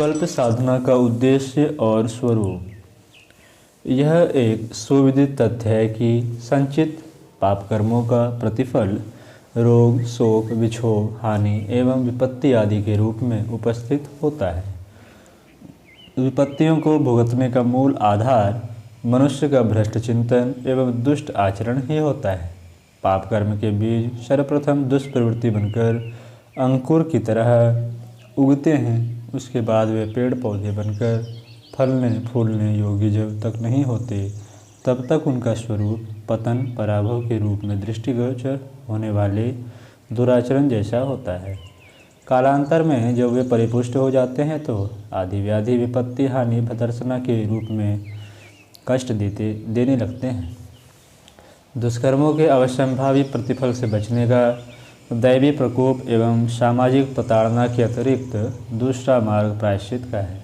कल्प साधना का उद्देश्य और स्वरूप। यह एक सुविदित तथ्य है कि संचित पाप कर्मों का प्रतिफल रोग, शोक, विक्षोभ, हानि एवं विपत्ति आदि के रूप में उपस्थित होता है। विपत्तियों को भुगतने का मूल आधार मनुष्य का भ्रष्ट चिंतन एवं दुष्ट आचरण ही होता है। पाप कर्म के बीज सर्वप्रथम दुष्प्रवृत्ति बनकर अंकुर की तरह उगते हैं। उसके बाद वे पेड़ पौधे बनकर फलने फूलने योग्य जब तक नहीं होते तब तक उनका स्वरूप पतन पराभव के रूप में दृष्टिगोचर होने वाले दुराचरण जैसा होता है। कालांतर में जब वे परिपुष्ट हो जाते हैं तो आदि व्याधि विपत्ति हानि भर्त्सना के रूप में कष्ट देने लगते हैं। दुष्कर्मों के अवश्यंभावी प्रतिफल से बचने का दैवी प्रकोप एवं सामाजिक प्रताड़ना के अतिरिक्त दूसरा मार्ग प्रायश्चित का है।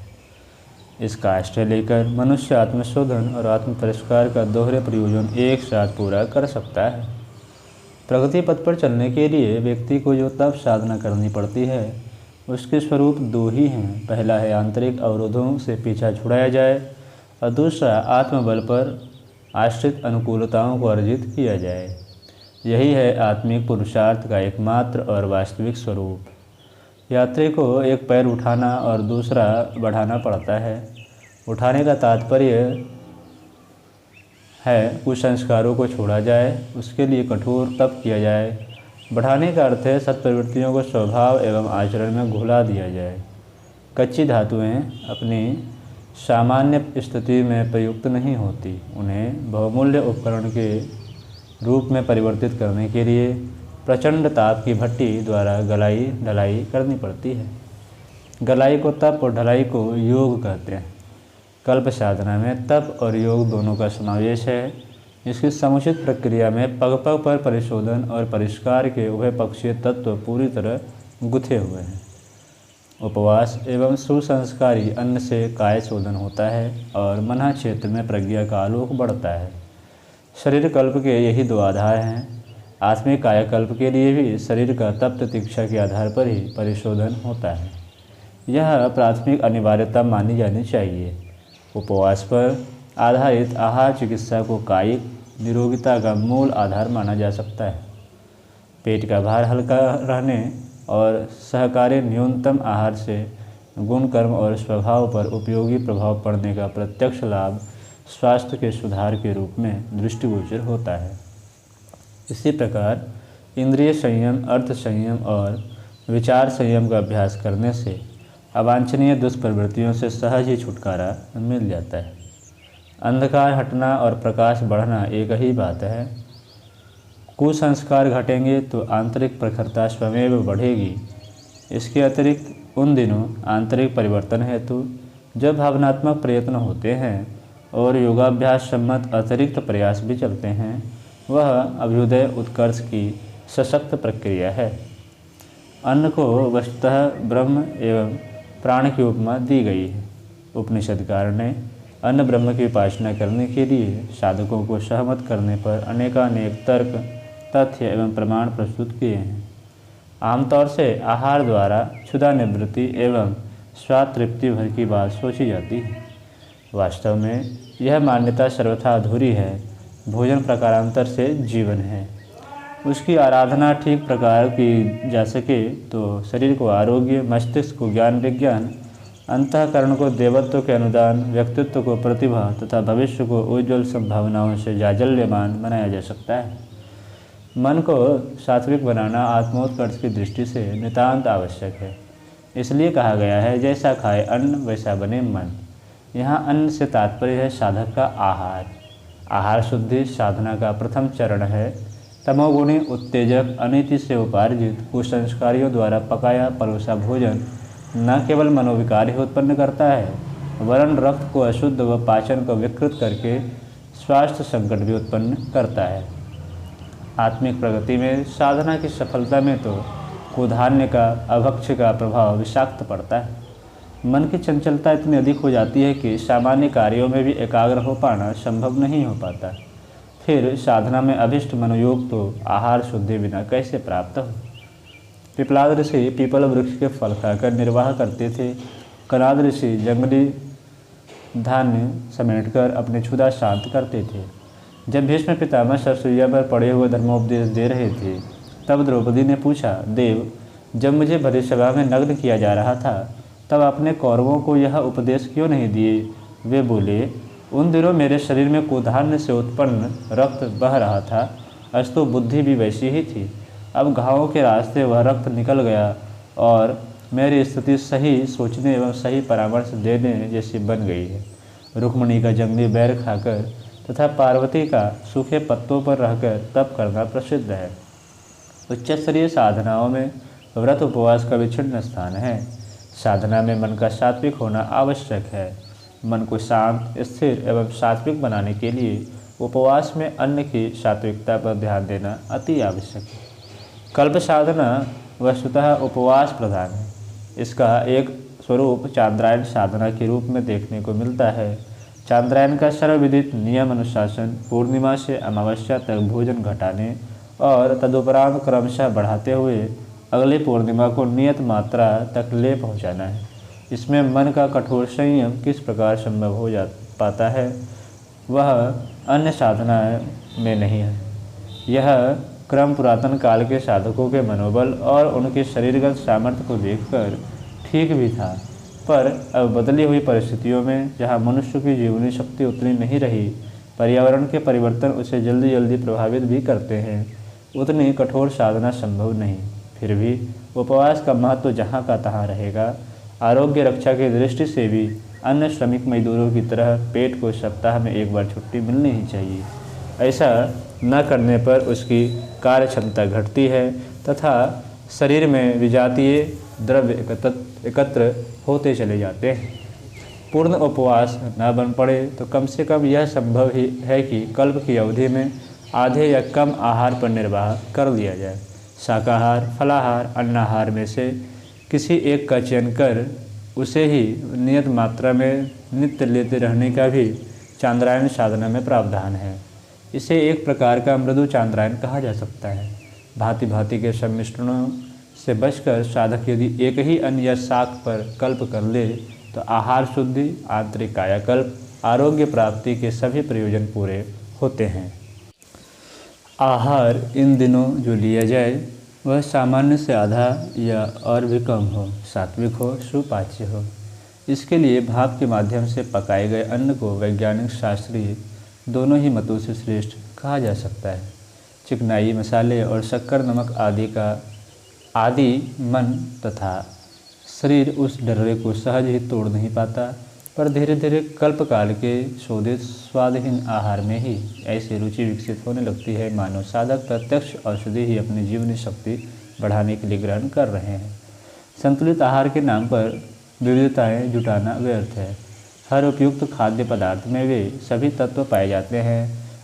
इसका आश्रय लेकर मनुष्य आत्मशोधन और आत्म परिष्कार का दोहरे प्रयोजन एक साथ पूरा कर सकता है। प्रगति पथ पर चलने के लिए व्यक्ति को जो तप साधना करनी पड़ती है उसके स्वरूप दो ही हैं। पहला है आंतरिक अवरोधों से पीछा छुड़ाया जाए और दूसरा आत्मबल पर आश्रित अनुकूलताओं को अर्जित किया जाए। यही है आत्मिक पुरुषार्थ का एकमात्र और वास्तविक स्वरूप। यात्री को एक पैर उठाना और दूसरा बढ़ाना पड़ता है। उठाने का तात्पर्य है कुसंस्कारों को छोड़ा जाए, उसके लिए कठोर तप किया जाए। बढ़ाने का अर्थ है सत्प्रवृत्तियों को स्वभाव एवं आचरण में घुला दिया जाए। कच्ची धातुएं अपनी सामान्य स्थिति में प्रयुक्त नहीं होती, उन्हें बहुमूल्य उपकरण के रूप में परिवर्तित करने के लिए प्रचंड ताप की भट्टी द्वारा गलाई ढलाई करनी पड़ती है। गलाई को तप और ढलाई को योग कहते हैं। कल्प साधना में तप और योग दोनों का समावेश है। इसकी समुचित प्रक्रिया में पग पग पर परिशोधन और परिष्कार के उभय पक्षीय तत्व पूरी तरह गुथे हुए हैं। उपवास एवं सुसंस्कारी अन्न से काय शोधन होता है और मन क्षेत्र में प्रज्ञा का आलोक बढ़ता है। शरीर कल्प के यही दो आधार हैं। आत्मिक कायाकल्प के लिए भी शरीर का तप प्रतीक्षा के आधार पर ही परिशोधन होता है। यह प्राथमिक अनिवार्यता मानी जानी चाहिए। उपवास पर आधारित आहार चिकित्सा को कायिक निरोगिता का मूल आधार माना जा सकता है। पेट का भार हल्का रहने और सहकार्य न्यूनतम आहार से गुण कर्म और स्वभाव पर उपयोगी प्रभाव पड़ने का प्रत्यक्ष लाभ स्वास्थ्य के सुधार के रूप में दृष्टिगोचर होता है। इसी प्रकार इंद्रिय संयम, अर्थ संयम और विचार संयम का अभ्यास करने से अवांछनीय दुष्प्रवृत्तियों से सहज ही छुटकारा मिल जाता है। अंधकार हटना और प्रकाश बढ़ना एक ही बात है। कुसंस्कार घटेंगे तो आंतरिक प्रखरता स्वयं बढ़ेगी। इसके अतिरिक्त उन दिनों आंतरिक परिवर्तन हेतु जब भावनात्मक प्रयत्न होते हैं और योगाभ्यास सम्मत अतिरिक्त प्रयास भी चलते हैं, वह अभ्युदय उत्कर्ष की सशक्त प्रक्रिया है। अन्न को वस्तुतः ब्रह्म एवं प्राण की उपमा दी गई है। उपनिषदकार ने अन्न ब्रह्म की उपासना करने के लिए साधकों को सहमत करने पर अनेकानेक तर्क, तथ्य एवं प्रमाण प्रस्तुत किए हैं। आमतौर से आहार द्वारा क्षुधा निवृत्ति एवं स्वाद तृप्ति भर की बात सोची जाती है। वास्तव में यह मान्यता सर्वथा अधूरी है। भोजन प्रकारांतर से जीवन है। उसकी आराधना ठीक प्रकार की जा सके तो शरीर को आरोग्य, मस्तिष्क को ज्ञान विज्ञान, अंतःकरण को देवत्व के अनुदान, व्यक्तित्व को प्रतिभा तथा भविष्य को उज्ज्वल संभावनाओं से जाजल्यमान बनाया जा सकता है। मन को सात्विक बनाना आत्मोत्कर्ष की दृष्टि से नितांत आवश्यक है। इसलिए कहा गया है, जैसा खाए अन्न वैसा बने मन। यहाँ अन्न से तात्पर्य है साधक का आहार। आहार शुद्धि साधना का प्रथम चरण है। तमोगुणी उत्तेजक अनिति से उपार्जित कुसंस्कारियों द्वारा पकाया परोसा भोजन न केवल मनोविकार ही उत्पन्न करता है, वरन रक्त को अशुद्ध व पाचन को विकृत करके स्वास्थ्य संकट भी उत्पन्न करता है। आत्मिक प्रगति में साधना की सफलता में तो कुधान्य का, अभक्ष्य का प्रभाव विषाक्त पड़ता है। मन की चंचलता इतनी अधिक हो जाती है कि सामान्य कार्यों में भी एकाग्र हो पाना संभव नहीं हो पाता। फिर साधना में अभिष्ट मनोयोग तो आहार शुद्धि बिना कैसे प्राप्त हो। पिपलाद ऋषि पीपल वृक्ष के फल खाकर निर्वाह करते थे। कनाद ऋषि जंगली धान्य समेटकर अपनी क्षुधा शांत करते थे। जब भीष्म पितामह सरसुइया पर पड़े हुए धर्मोपदेश दे रहे थे, तब द्रौपदी ने पूछा, देव, जब मुझे भरी सभा में नग्न किया जा रहा था, तब अपने कौरवों को यह उपदेश क्यों नहीं दिए? वे बोले, उन दिनों मेरे शरीर में कुधान्य से उत्पन्न रक्त बह रहा था, अस्तु बुद्धि भी वैसी ही थी। अब घावों के रास्ते वह रक्त निकल गया और मेरी स्थिति सही सोचने एवं सही परामर्श देने जैसी बन गई है। रुक्मिणी का जंगली बैर खाकर तथा पार्वती का सूखे पत्तों पर रहकर तप करना प्रसिद्ध है। उच्च स्तरीय साधनाओं में व्रत उपवास का विच्छिन्न स्थान है। साधना में मन का सात्विक होना आवश्यक है। मन को शांत, स्थिर एवं सात्विक बनाने के लिए उपवास में अन्न की सात्विकता पर ध्यान देना अति आवश्यक है। कल्प साधना वस्तुतः उपवास प्रधान है। इसका एक स्वरूप चांद्रायन साधना के रूप में देखने को मिलता है। चांद्रायन का सर्वविदित नियम अनुशासन पूर्णिमा से अमावस्या तक भोजन घटाने और तदुपरांत क्रमशः बढ़ाते हुए अगली पूर्णिमा को नियत मात्रा तक ले पहुंचाना है। इसमें मन का कठोर संयम किस प्रकार संभव हो पाता है, वह अन्य साधना में नहीं है। यह क्रम पुरातन काल के साधकों के मनोबल और उनके शरीरगत सामर्थ्य को देखकर ठीक भी था, पर अब बदली हुई परिस्थितियों में जहाँ मनुष्य की जीवनी शक्ति उतनी नहीं रही, पर्यावरण के परिवर्तन उसे जल्दी जल्दी प्रभावित भी करते हैं, उतनी कठोर साधना संभव नहीं। फिर भी उपवास का महत्व जहाँ का तहाँ रहेगा। आरोग्य रक्षा की दृष्टि से भी अन्य श्रमिक मजदूरों की तरह पेट को सप्ताह में एक बार छुट्टी मिलनी ही चाहिए। ऐसा न करने पर उसकी कार्य क्षमता घटती है तथा शरीर में विजातीय द्रव्य एकत्र होते चले जाते हैं। पूर्ण उपवास न बन पड़े तो कम से कम यह संभव ही है कि कल्प की अवधि में आधे या कम आहार पर निर्वाह कर लिया जाए। शाकाहार, फलाहार, अन्नाहार में से किसी एक का चयन कर उसे ही नियत मात्रा में नित्य लेते रहने का भी चांद्रायन साधना में प्रावधान है। इसे एक प्रकार का मृदु चांद्रायन कहा जा सकता है। भांति भांति के सम्मिश्रणों से बचकर साधक यदि एक ही अन्न या शाक पर कल्प कर ले तो आहार शुद्धि, आंतरिक कायाकल्प, आरोग्य प्राप्ति के सभी प्रयोजन पूरे होते हैं। आहार इन दिनों जो लिया जाए वह सामान्य से आधा या और भी कम हो, सात्विक हो, सुपाच्य हो। इसके लिए भाप के माध्यम से पकाए गए अन्न को वैज्ञानिक, शास्त्रीय दोनों ही मतों से श्रेष्ठ कहा जा सकता है। चिकनाई, मसाले और शक्कर, नमक आदि मन तथा शरीर उस डर्रे को सहज ही तोड़ नहीं पाता, पर धीरे धीरे कल्पकाल के शोधित स्वादहीन आहार में ही ऐसी रुचि विकसित होने लगती है मानो साधक प्रत्यक्ष औषधि ही अपनी जीवनी शक्ति बढ़ाने के लिए ग्रहण कर रहे हैं। संतुलित आहार के नाम पर विविधताएं जुटाना व्यर्थ है। हर उपयुक्त खाद्य पदार्थ में वे सभी तत्व पाए जाते हैं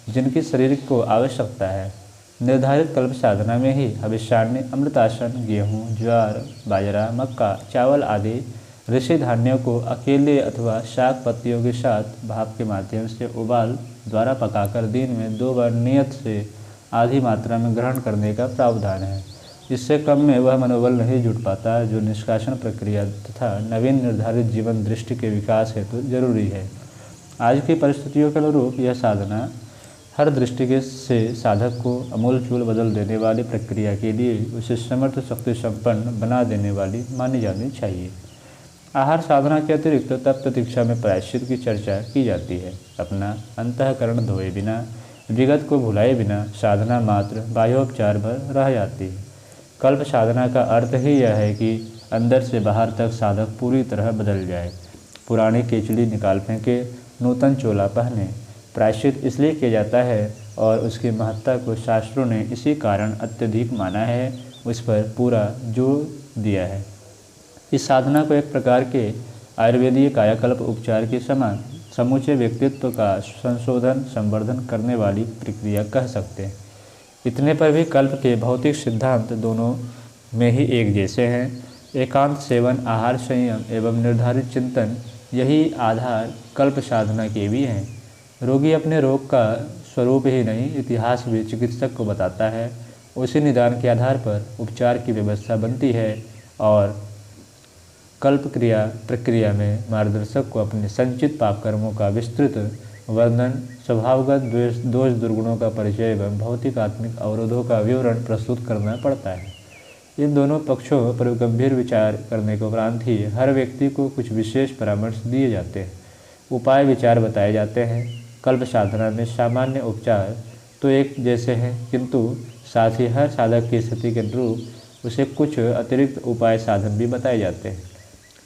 जिनकी शरीर को आवश्यकता है। निर्धारित कल्प साधना में ही हविष्यान्य, अमृतासन, गेहूँ, ज्वार, बाजरा, मक्का, चावल आदि ऋषि धान्यों को अकेले अथवा शाक पत्तियों के साथ भाप के माध्यम से उबाल द्वारा पकाकर दिन में 2 बार नियत से आधी मात्रा में ग्रहण करने का प्रावधान है। इससे कम में वह मनोबल नहीं जुट पाता जो निष्कासन प्रक्रिया तथा नवीन निर्धारित जीवन दृष्टि के विकास हेतु जरूरी है। आज की परिस्थितियों के अनुरूप यह साधना हर दृष्टि से साधक को अमूलचूल बदल देने वाली प्रक्रिया के लिए उसे समर्थ, शक्ति संपन्न बना देने वाली मानी जानी चाहिए। आहार साधना के अतिरिक्त तप प्रतीक्षा में प्रायश्चित की चर्चा की जाती है। अपना अंतःकरण धोए बिना, विगत को भुलाए बिना साधना मात्र बाह्योपचार भर रह जाती है। कल्प साधना का अर्थ ही यह है कि अंदर से बाहर तक साधक पूरी तरह बदल जाए, पुरानी केचड़ी निकाल फेंके, नूतन चोला पहने। प्रायश्चित इसलिए किया जाता है और उसकी महत्ता को शास्त्रों ने इसी कारण अत्यधिक माना है, उस पर पूरा जोर दिया है। इस साधना को एक प्रकार के आयुर्वेदीय कायाकल्प उपचार के समान समूचे व्यक्तित्व का संशोधन, संवर्धन करने वाली प्रक्रिया कह सकते हैं। इतने पर भी कल्प के भौतिक सिद्धांत दोनों में ही एक जैसे हैं। एकांत सेवन, आहार संयम एवं निर्धारित चिंतन, यही आधार कल्प साधना के भी हैं। रोगी अपने रोग का स्वरूप ही नहीं, इतिहास भी चिकित्सक को बताता है। उसी निदान के आधार पर उपचार की व्यवस्था बनती है और कल्प क्रिया प्रक्रिया में मार्गदर्शक को अपने संचित पाप कर्मों का विस्तृत वर्णन, स्वभावगत दोष दुर्गुणों का परिचय एवं भौतिक आत्मिक अवरोधों का विवरण प्रस्तुत करना पड़ता है। इन दोनों पक्षों पर गंभीर विचार करने के उपरांत ही हर व्यक्ति को कुछ विशेष परामर्श दिए जाते हैं, उपाय विचार बताए जाते हैं। कल्प साधना में सामान्य उपचार तो एक जैसे हैं, किंतु साथ ही हर साधक की स्थिति के अनुरूप उसे कुछ अतिरिक्त उपाय साधन भी बताए जाते हैं।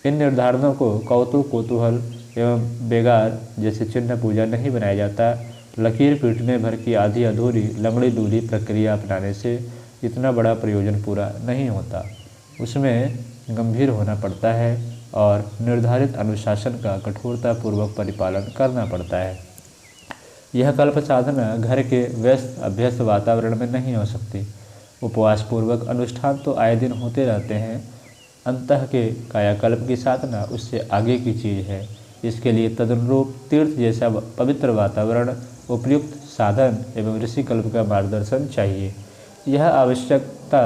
इन निर्धारणों को कौतुक कौतूहल एवं बेगार जैसे चिन्ह पूजा नहीं बनाया जाता। लकीर पीटने भर की आधी अधूरी लंगड़ी लूली प्रक्रिया अपनाने से इतना बड़ा प्रयोजन पूरा नहीं होता। उसमें गंभीर होना पड़ता है और निर्धारित अनुशासन का कठोरतापूर्वक परिपालन करना पड़ता है। यह कल्प साधना घर के व्यस्त अभ्यस्त वातावरण में नहीं हो सकती। उपवास पूर्वक अनुष्ठान तो आए दिन होते रहते हैं। अंतः के कायाकल्प की साधना उससे आगे की चीज़ है। इसके लिए तदनुरूप तीर्थ जैसा पवित्र वातावरण, उपयुक्त साधन एवं ऋषिकल्प का मार्गदर्शन चाहिए। यह आवश्यकता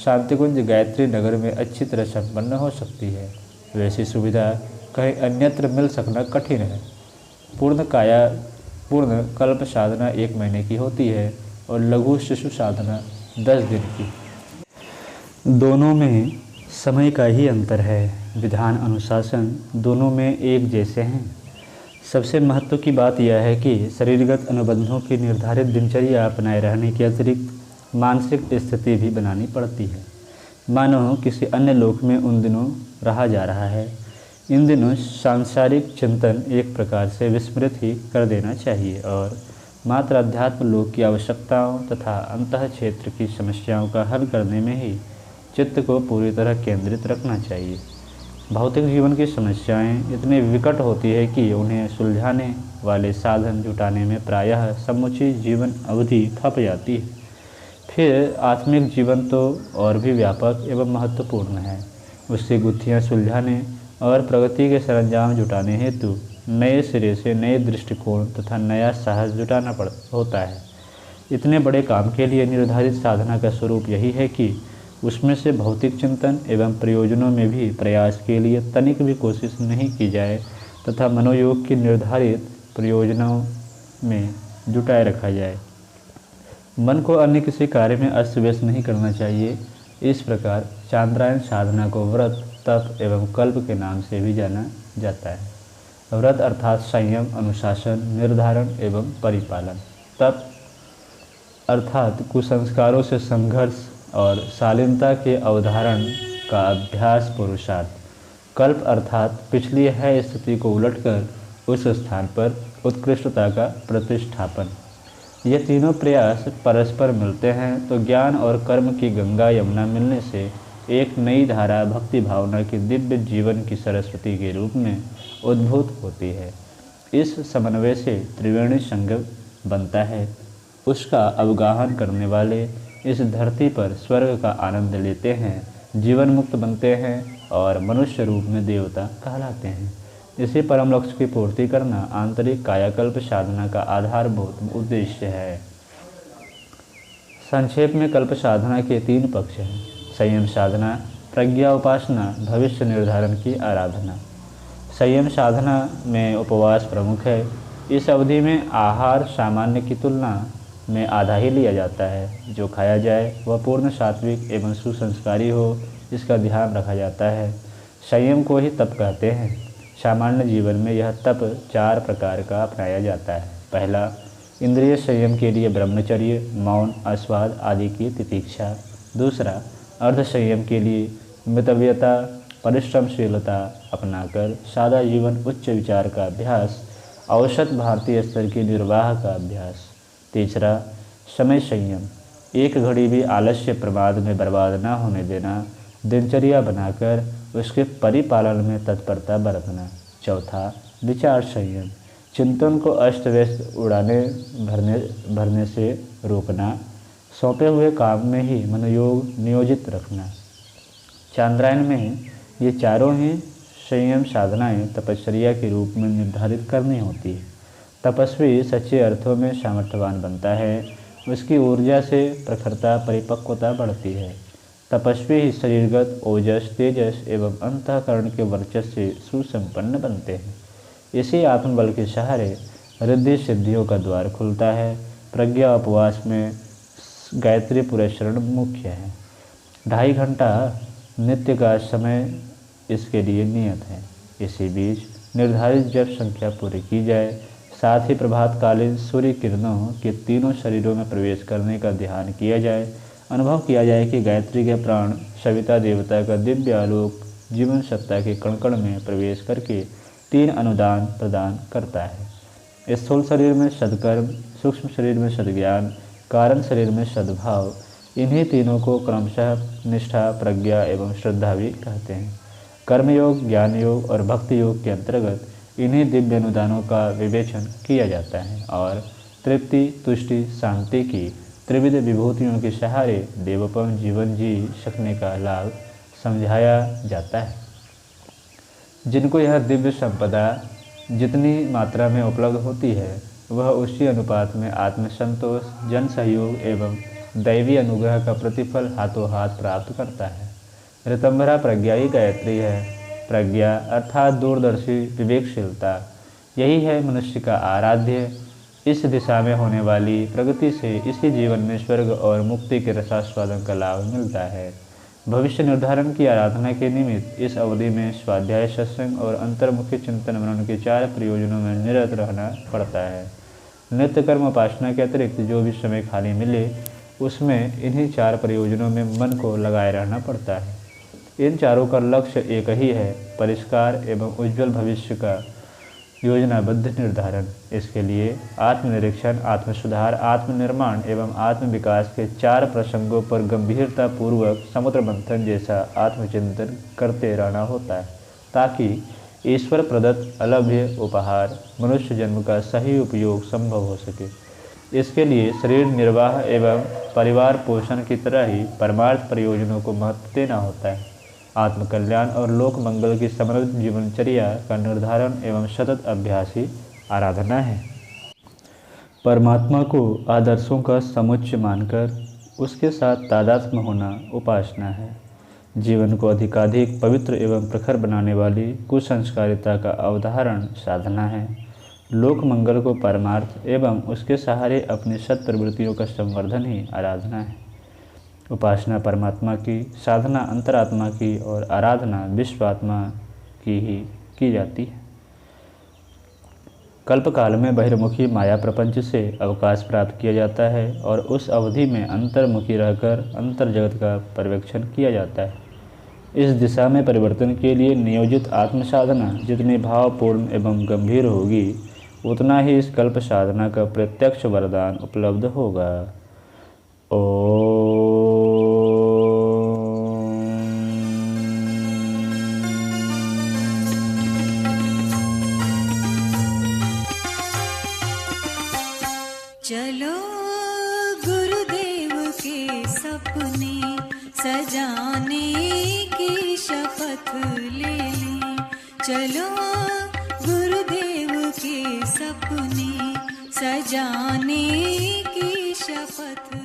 शांतिकुंज गायत्री नगर में अच्छी तरह संपन्न हो सकती है। वैसी सुविधा कहीं अन्यत्र मिल सकना कठिन है। पूर्ण कल्प साधना 1 महीने की होती है और लघु शिशु साधना 10 दिन की। दोनों में समय का ही अंतर है। विधान अनुशासन दोनों में एक जैसे हैं। सबसे महत्व की बात यह है कि शरीरगत अनुबंधों की निर्धारित दिनचर्या अपनाए रहने के अतिरिक्त मानसिक स्थिति भी बनानी पड़ती है, मानो किसी अन्य लोक में उन दिनों रहा जा रहा है। इन दिनों सांसारिक चिंतन एक प्रकार से विस्मृत ही कर देना चाहिए और मात्र अध्यात्म लोक की आवश्यकताओं तथा अंतः क्षेत्र की समस्याओं का हल करने में ही चित्त को पूरी तरह केंद्रित रखना चाहिए। भौतिक जीवन की समस्याएं इतनी विकट होती है कि उन्हें सुलझाने वाले साधन जुटाने में प्रायः समुची जीवन अवधि खप जाती है। फिर आत्मिक जीवन तो और भी व्यापक एवं महत्वपूर्ण है। उससे गुत्थियाँ सुलझाने और प्रगति के सरंजाम जुटाने हेतु नए सिरे से नए दृष्टिकोण तथा नया साहस जुटाना होता है। इतने बड़े काम के लिए निर्धारित साधना का स्वरूप यही है कि उसमें से भौतिक चिंतन एवं प्रयोजनों में भी प्रयास के लिए तनिक भी कोशिश नहीं की जाए तथा मनोयोग के निर्धारित प्रयोजनों में जुटाए रखा जाए। मन को अन्य किसी कार्य में अस्त व्यस्त नहीं करना चाहिए। इस प्रकार चांद्रायण साधना को व्रत, तप एवं कल्प के नाम से भी जाना जाता है। व्रत अर्थात संयम, अनुशासन, निर्धारण एवं परिपालन। तप अर्थात कुसंस्कारों से संघर्ष और शालीनता के अवधारण का अभ्यास पुरुषार्थ। कल्प अर्थात पिछली है स्थिति को उलटकर उस स्थान पर उत्कृष्टता का प्रतिष्ठापन। ये तीनों प्रयास परस्पर मिलते हैं तो ज्ञान और कर्म की गंगा यमुना मिलने से एक नई धारा भक्ति भावना की दिव्य जीवन की सरस्वती के रूप में उद्भूत होती है। इस समन्वय से त्रिवेणी संगम बनता है। उसका अवगाहन करने वाले इस धरती पर स्वर्ग का आनंद लेते हैं, जीवन मुक्त बनते हैं और मनुष्य रूप में देवता कहलाते हैं। इसी परम लक्ष्य की पूर्ति करना आंतरिक कायाकल्प साधना का आधारभूत उद्देश्य है। संक्षेप में कल्प साधना के 3 पक्ष हैं: संयम साधना, प्रज्ञा उपासना, भविष्य निर्धारण की आराधना। संयम साधना में उपवास प्रमुख है। इस अवधि में आहार सामान्य की तुलना में आधा ही लिया जाता है। जो खाया जाए वह पूर्ण सात्विक एवं सुसंस्कारी हो, इसका ध्यान रखा जाता है। संयम को ही तप कहते हैं। सामान्य जीवन में यह तप 4 प्रकार का अपनाया जाता है। पहला, इंद्रिय संयम के लिए ब्रह्मचर्य, मौन, आस्वाद आदि की तितिक्षा। दूसरा, अर्ध संयम के लिए मितव्यता, परिश्रमशीलता अपनाकर सादा जीवन, उच्च विचार का अभ्यास, औसत भारतीय स्तर की निर्वाह का अभ्यास। तीसरा, समय संयम, एक घड़ी भी आलस्य प्रमाद में बर्बाद न होने देना, दिनचर्या बनाकर उसके परिपालन में तत्परता बरतना। चौथा, विचार संयम, चिंतन को अस्त व्यस्त उड़ाने भरने से रोकना, सौंपे हुए काम में ही मनोयोग नियोजित रखना। चांद्रायण में ये चारों ही संयम साधनाएं तपश्चर्या के रूप में निर्धारित करनी होती है। तपस्वी सच्चे अर्थों में सामर्थ्यवान बनता है। उसकी ऊर्जा से प्रखरता, परिपक्वता बढ़ती है। तपस्वी ही शरीरगत ओजस, तेजस एवं अंतःकरण के वर्चस्व से सुसंपन्न बनते हैं। इसी आत्मबल के सहारे रिद्धि सिद्धियों का द्वार खुलता है। प्रज्ञा उपवास में गायत्री पुरस्करण मुख्य है। 2.5 घंटा नित्य का समय इसके लिए नियत है। इसी बीच निर्धारित जप संख्या पूरी की जाए। साथ ही प्रभातकालीन सूर्य किरणों के तीनों शरीरों में प्रवेश करने का ध्यान किया जाए। अनुभव किया जाए कि गायत्री के प्राण सविता देवता का दिव्य आलोक जीवन सत्ता के कण में प्रवेश करके 3 अनुदान प्रदान करता है। स्थूल शरीर में सद्कर्म, सूक्ष्म शरीर में सद्ज्ञान, कारण शरीर में सद्भाव। इन्हीं तीनों को क्रमशः निष्ठा, प्रज्ञा एवं श्रद्धा भी कहते हैं। कर्मयोग, ज्ञान योग और भक्ति योग के अंतर्गत इन्हीं दिव्य अनुदानों का विवेचन किया जाता है और तृप्ति, तुष्टि, शांति की त्रिविध विभूतियों के सहारे देवोपम जीवन जी सकने का लाभ समझाया जाता है। जिनको यह दिव्य संपदा जितनी मात्रा में उपलब्ध होती है, वह उसी अनुपात में आत्मसंतोष, जन सहयोग एवं दैवी अनुग्रह का प्रतिफल हाथों हाथ प्राप्त करता है। ऋतंभरा प्रज्ञा ही गायत्री है। प्रज्ञा अर्थात दूरदर्शी विवेकशीलता, यही है मनुष्य का आराध्य। इस दिशा में होने वाली प्रगति से इसी जीवन में स्वर्ग और मुक्ति के रसास्वादन का लाभ मिलता है। भविष्य निर्धारण की आराधना के निमित्त इस अवधि में स्वाध्याय, सत्संग और अंतर्मुखी चिंतन मनन के 4 प्रयोजनों में निरत रहना पड़ता है। नित्य कर्म उपासना के अतिरिक्त जो भी समय खाली मिले, उसमें इन्हीं 4 प्रयोजनों में मन को लगाए रहना पड़ता है। इन चारों का लक्ष्य एक ही है, परिष्कार एवं उज्ज्वल भविष्य का योजनाबद्ध निर्धारण। इसके लिए आत्मनिरीक्षण, आत्मसुधार, आत्मनिर्माण एवं आत्मविकास के 4 प्रसंगों पर गंभीरता पूर्वक समुद्र मंथन जैसा आत्मचिंतन करते रहना होता है, ताकि ईश्वर प्रदत्त अलभ्य उपहार मनुष्य जन्म का सही उपयोग संभव हो सके। इसके लिए शरीर निर्वाह एवं परिवार पोषण की तरह ही परमार्थ प्रयोजनों को महत्व देना होता है। आत्मकल्याण और लोक मंगल की समृद्ध जीवनचर्या का निर्धारण एवं सतत अभ्यास ही आराधना है। परमात्मा को आदर्शों का समुच्चय मानकर उसके साथ तादात्म्य होना उपासना है। जीवन को अधिकाधिक पवित्र एवं प्रखर बनाने वाली कुसंस्कारिता का अवधारण साधना है। लोक मंगल को परमार्थ एवं उसके सहारे अपनी सत् प्रवृत्तियों का संवर्धन ही आराधना है। उपासना परमात्मा की, साधना अंतरात्मा की और आराधना विश्वात्मा की ही की जाती है। कल्पकाल में बहिर्मुखी माया प्रपंच से अवकाश प्राप्त किया जाता है और उस अवधि में अंतर्मुखी रहकर अंतर जगत का पर्यवेक्षण किया जाता है। इस दिशा में परिवर्तन के लिए नियोजित आत्म साधना जितनी भावपूर्ण एवं गंभीर होगी, उतना ही इस कल्प साधना का प्रत्यक्ष वरदान उपलब्ध होगा। चलो गुरुदेव के सपने सजाने की शपथ ले लें। चलो गुरुदेव के सपने सजाने की शपथ